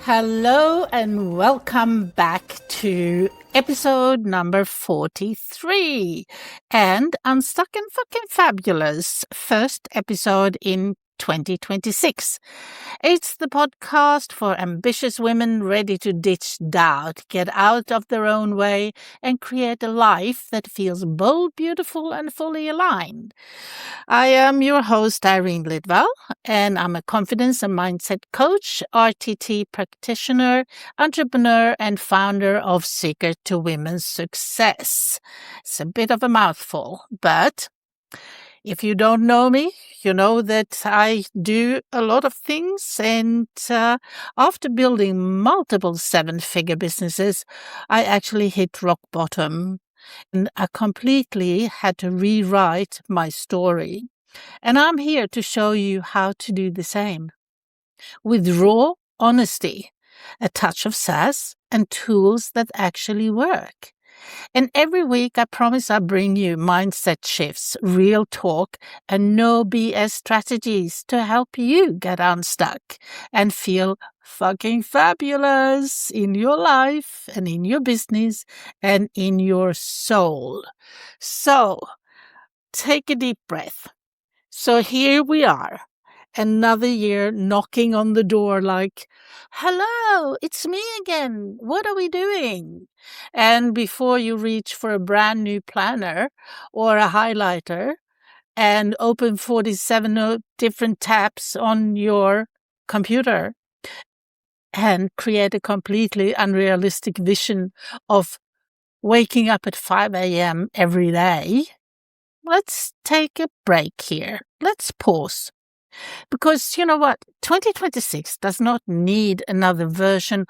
Hello and welcome back to episode number 43 and Unstuck and Fucking Fabulous, first episode in 2026. It's the podcast for ambitious women ready to ditch doubt, get out of their own way, and create a life that feels bold, beautiful, and fully aligned. I am your host, Irene Lidvall, and I'm a confidence and mindset coach, RTT practitioner, entrepreneur, and founder of Secret to Women's Success. It's a bit of a mouthful, but if you don't know me, you know that I do a lot of things, and after building multiple seven-figure businesses, I actually hit rock bottom, and I completely had to rewrite my story. And I'm here to show you how to do the same with raw honesty, a touch of sass, and tools that actually work. And every week, I promise I'll bring you mindset shifts, real talk, and no BS strategies to help you get unstuck and feel fucking fabulous in your life and in your business and in your soul. So, take a deep breath. So here we are, another year knocking on the door like, hello, it's me again. What are we doing? And before you reach for a brand new planner or a highlighter and open 47 different tabs on your computer and create a completely unrealistic vision of waking up at 5 a.m. every day, let's take a break here. Let's pause. Because you know what? 2026 does not need another version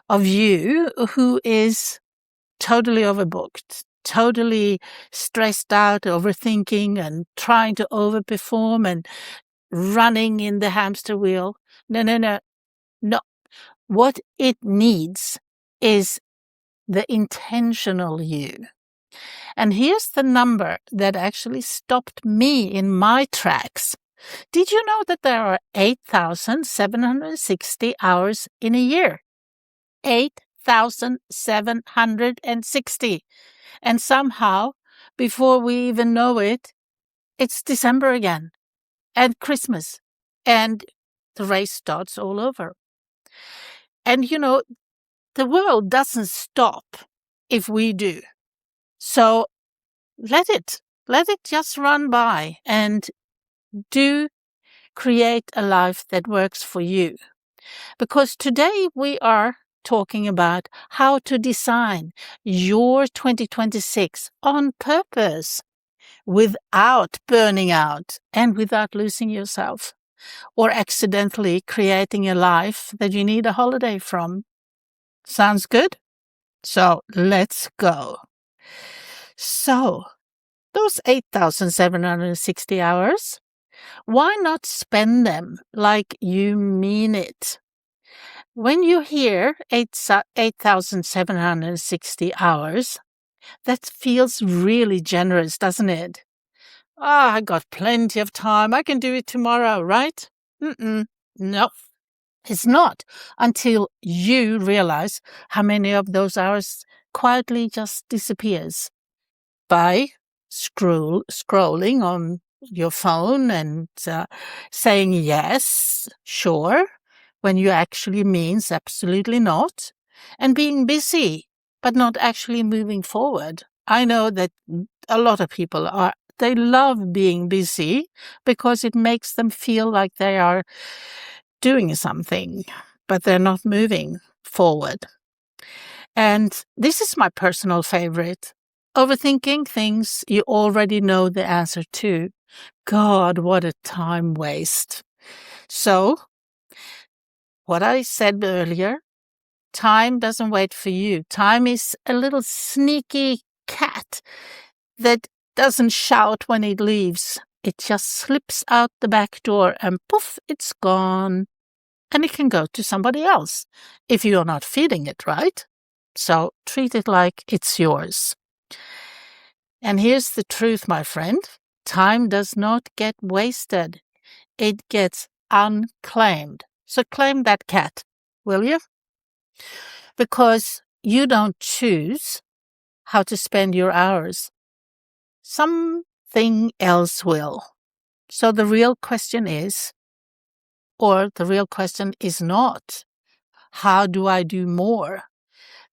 of you who is totally overbooked, totally stressed out, overthinking, and trying to overperform and running in the hamster wheel. No. What it needs is the intentional you. And here's the number that actually stopped me in my tracks. Did you know that there are 8,760 hours in a year? 8,760. And somehow, before we even know it, it's December again, and Christmas, and the race starts all over. And you know, the world doesn't stop if we do. So let it just run by and do create a life that works for you. Because today we are talking about how to design your 2026 on purpose without burning out and without losing yourself or accidentally creating a life that you need a holiday from. Sounds good? So let's go. So those 8,760 hours, why not spend them like you mean it? When you hear 8,760 hours, that feels really generous, doesn't it? I got plenty of time. I can do it tomorrow, right? No, it's not until you realize how many of those hours quietly just disappears by scrolling on your phone and saying yes, sure, when you actually means absolutely not, and being busy but not actually moving forward. I know that a lot of people they love being busy because it makes them feel like they are doing something, but they're not moving forward. And this is my personal favorite. Overthinking things you already know the answer to. God, what a time waste. So, what I said earlier, time doesn't wait for you. Time is a little sneaky cat that doesn't shout when it leaves. It just slips out the back door and poof, it's gone. And it can go to somebody else if you're not feeding it, right? So treat it like it's yours. And here's the truth, my friend. Time does not get wasted. It gets unclaimed. So claim that cat, will you? because you don't choose how to spend your hours. Something else will. So the real question is, or the real question is not, how do I do more?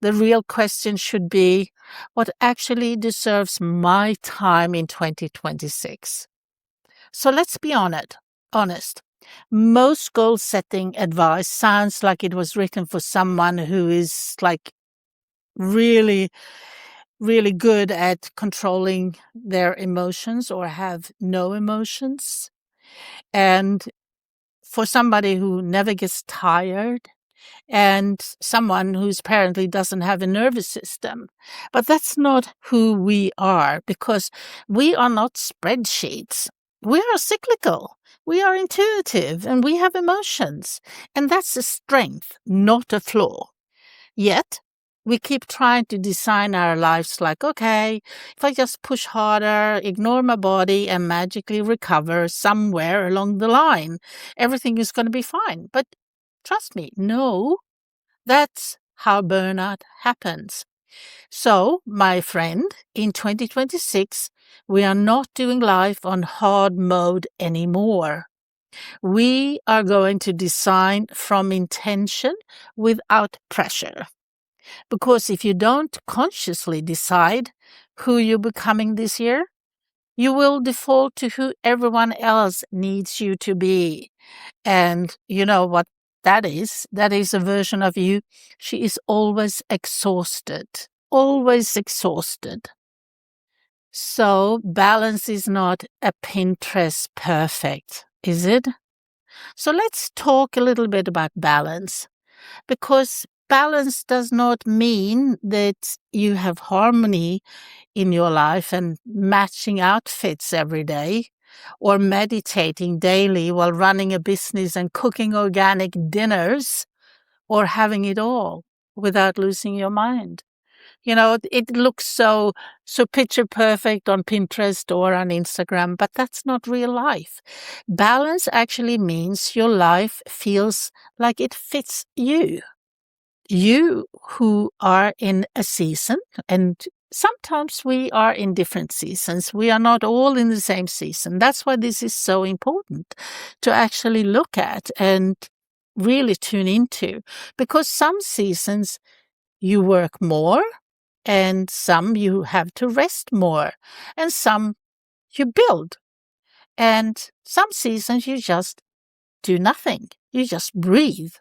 The real question should be, what actually deserves my time in 2026? So let's be honest. Most goal setting advice sounds like it was written for someone who is like really, really good at controlling their emotions or have no emotions. And for somebody who never gets tired, and someone who apparently doesn't have a nervous system. But that's not who we are, because we are not spreadsheets. We are cyclical. We are intuitive, and we have emotions. And that's a strength, not a flaw. Yet, we keep trying to design our lives like, okay, if I just push harder, ignore my body, and magically recover somewhere along the line, everything is going to be fine. But trust me, no, that's how burnout happens. So, my friend, in 2026, we are not doing life on hard mode anymore. We are going to design from intention without pressure. Because if you don't consciously decide who you're becoming this year, you will default to who everyone else needs you to be. And you know what that is? That is a version of you. She is always exhausted. Always exhausted. So balance is not a Pinterest perfect, is it? So let's talk a little bit about balance, because balance does not mean that you have harmony in your life and matching outfits every day, or meditating daily while running a business and cooking organic dinners, or having it all without losing your mind. You know, it looks so picture perfect on Pinterest or on Instagram, but that's not real life. Balance actually means your life feels like it fits you. You who are in a season, and sometimes we are in different seasons. We are not all in the same season. That's why this is so important to actually look at and really tune into, because some seasons you work more, and some you have to rest more, and some you build, and some seasons you just do nothing. You just breathe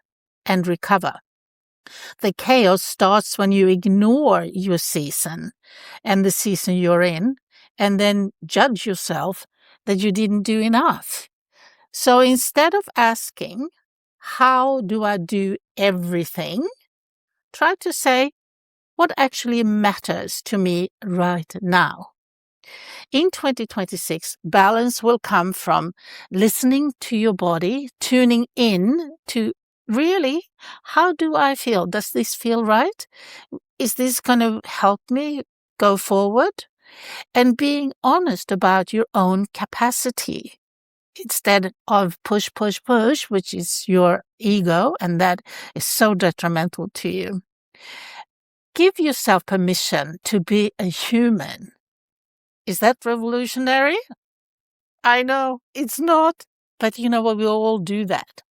and recover. The chaos starts when you ignore your season and the season you're in, and then judge yourself that you didn't do enough. So instead of asking, how do I do everything? Try to say, what actually matters to me right now? In 2026, balance will come from listening to your body, tuning in to really, how do I feel? Does this feel right? Is this going to help me go forward? And being honest about your own capacity instead of push, push, push, which is your ego, and that is so detrimental to you. Give yourself permission to be a human. Is that revolutionary? I know it's not, but you know what? We all do that.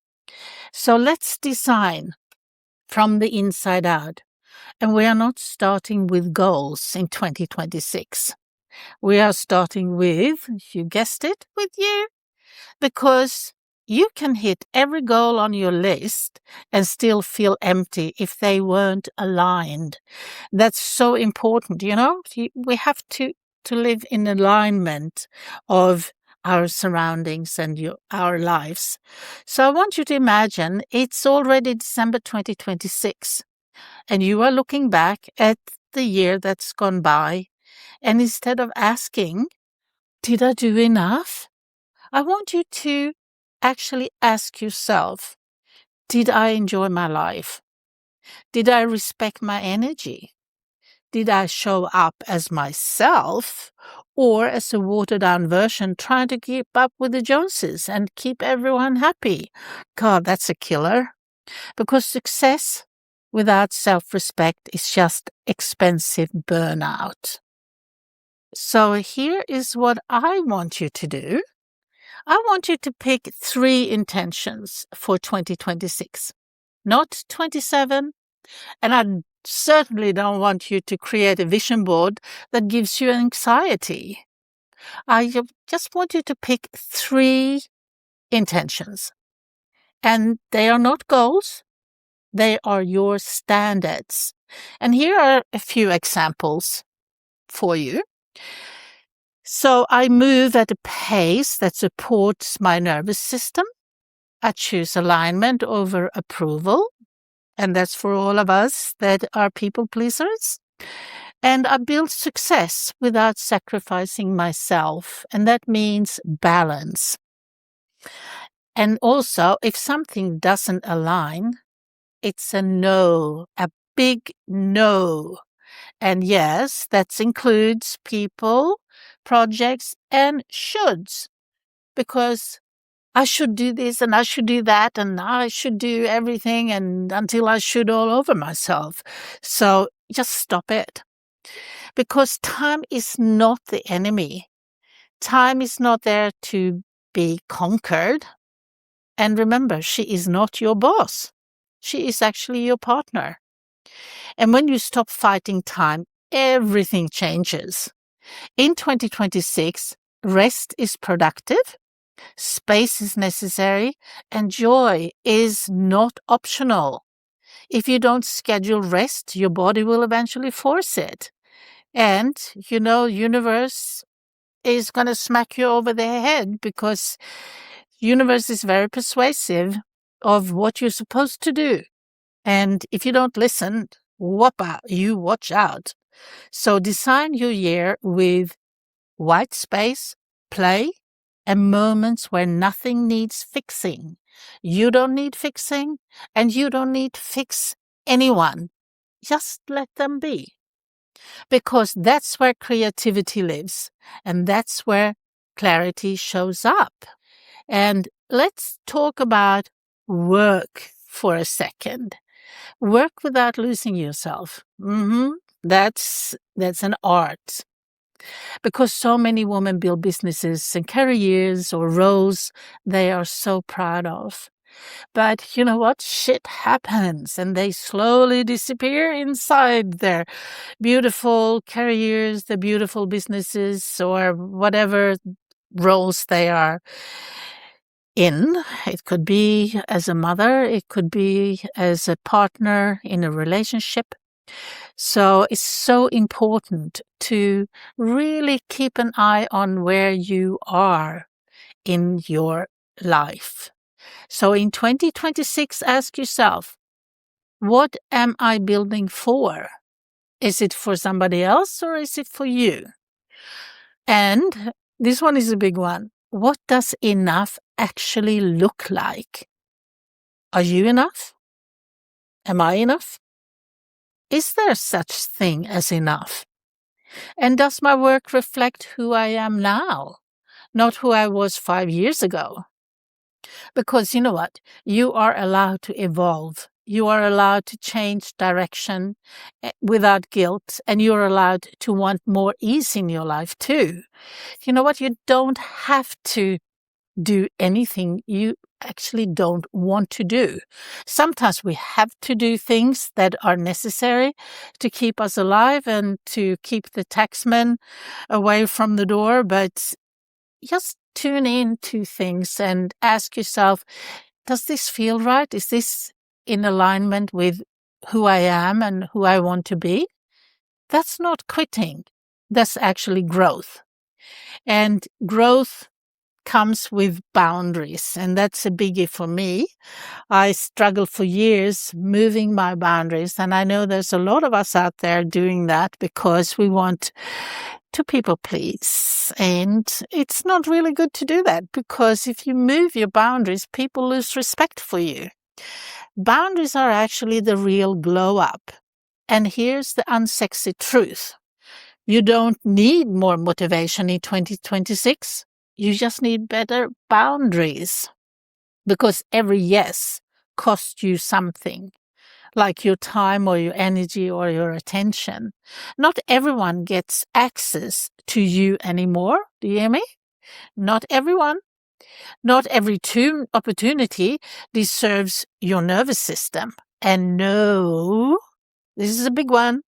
So let's design from the inside out. And we are not starting with goals in 2026. We are starting with, you guessed it, with you. Because you can hit every goal on your list and still feel empty if they weren't aligned. That's so important, you know? We have to live in alignment of our surroundings and our lives. So I want you to imagine it's already December 2026, and you are looking back at the year that's gone by, and instead of asking, did I do enough? I want you to actually ask yourself, did I enjoy my life? Did I respect my energy? Did I show up as myself, or as a watered down version trying to keep up with the Joneses and keep everyone happy? God, that's a killer. Because success without self-respect is just expensive burnout. So here is what I want you to do. I want you to pick 3 intentions for 2026, not 27. And I certainly don't want you to create a vision board that gives you anxiety. I just want you to pick 3 intentions. And they are not goals. They are your standards. And here are a few examples for you. So I move at a pace that supports my nervous system. I choose alignment over approval. And that's for all of us that are people pleasers. And I build success without sacrificing myself. And that means balance. And also, if something doesn't align, it's a no, a big no. And yes, that includes people, projects, and shoulds. Because I should do this and I should do that and I should do everything and until I should all over myself. So just stop it. Because time is not the enemy. Time is not there to be conquered. And remember, she is not your boss. She is actually your partner. And when you stop fighting time, everything changes. In 2026, rest is productive, space is necessary, and joy is not optional. If you don't schedule rest, your body will eventually force it. And, universe is going to smack you over the head because universe is very persuasive of what you're supposed to do. And if you don't listen, you watch out. So design your year with white space, play, and moments where nothing needs fixing. You don't need fixing, and you don't need to fix anyone. Just let them be. Because that's where creativity lives, and that's where clarity shows up. And let's talk about work for a second. Work without losing yourself. That's an art. Because so many women build businesses and careers or roles they are so proud of. But you know what? Shit happens and they slowly disappear inside their beautiful careers, the beautiful businesses, or whatever roles they are in. It could be as a mother, it could be as a partner in a relationship. So it's so important to really keep an eye on where you are in your life. So in 2026, ask yourself, what am I building for? Is it for somebody else or is it for you? And this one is a big one. What does enough actually look like? Are you enough? Am I enough? Is there such thing as enough? And does my work reflect who I am now, not who I was 5 years ago? Because you know what? You are allowed to evolve. You are allowed to change direction without guilt, and you're allowed to want more ease in your life too. You know what? You don't have to do anything you actually don't want to do. Sometimes we have to do things that are necessary to keep us alive and to keep the taxman away from the door, but just tune in to things and ask yourself, does this feel right? Is this in alignment with who I am and who I want to be? That's not quitting. That's actually growth. And growth comes with boundaries, and that's a biggie for me. I struggled for years moving my boundaries, and I know there's a lot of us out there doing that because we want to people please, and it's not really good to do that because if you move your boundaries, people lose respect for you. Boundaries are actually the real glow up, and here's the unsexy truth. You don't need more motivation in 2026. You just need better boundaries because every yes costs you something. like your time or your energy or your attention. Not everyone gets access to you anymore. Do you hear me? Not everyone. Not every opportunity deserves your nervous system. And no, this is a big one.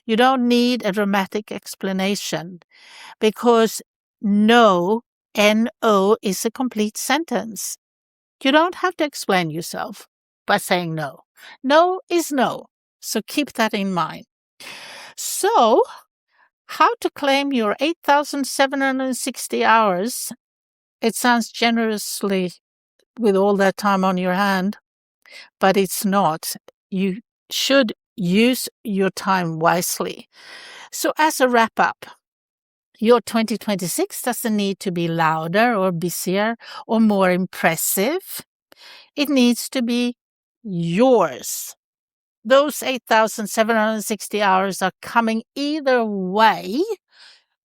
You don't need a dramatic explanation because no, N-O, is a complete sentence. You don't have to explain yourself by saying no. No is no. So keep that in mind. So, how to claim your 8,760 hours? It sounds generously with all that time on your hand, but it's not. You should use your time wisely. So, as a wrap up, your 2026 doesn't need to be louder or busier or more impressive. It needs to be yours. Those 8,760 hours are coming either way.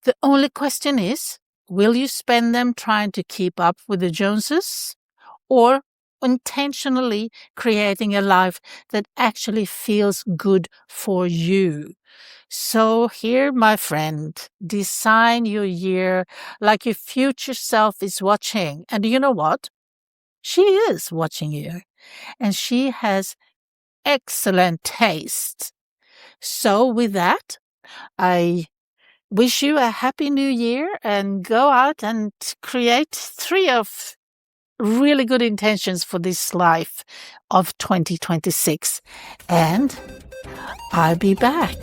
The only question is, will you spend them trying to keep up with the Joneses or intentionally creating a life that actually feels good for you? So here, my friend, design your year like your future self is watching. And you know what? She is watching you, and she has excellent taste. So with that, I wish you a happy new year and go out and create 3 of really good intentions for this life of 2026. And I'll be back.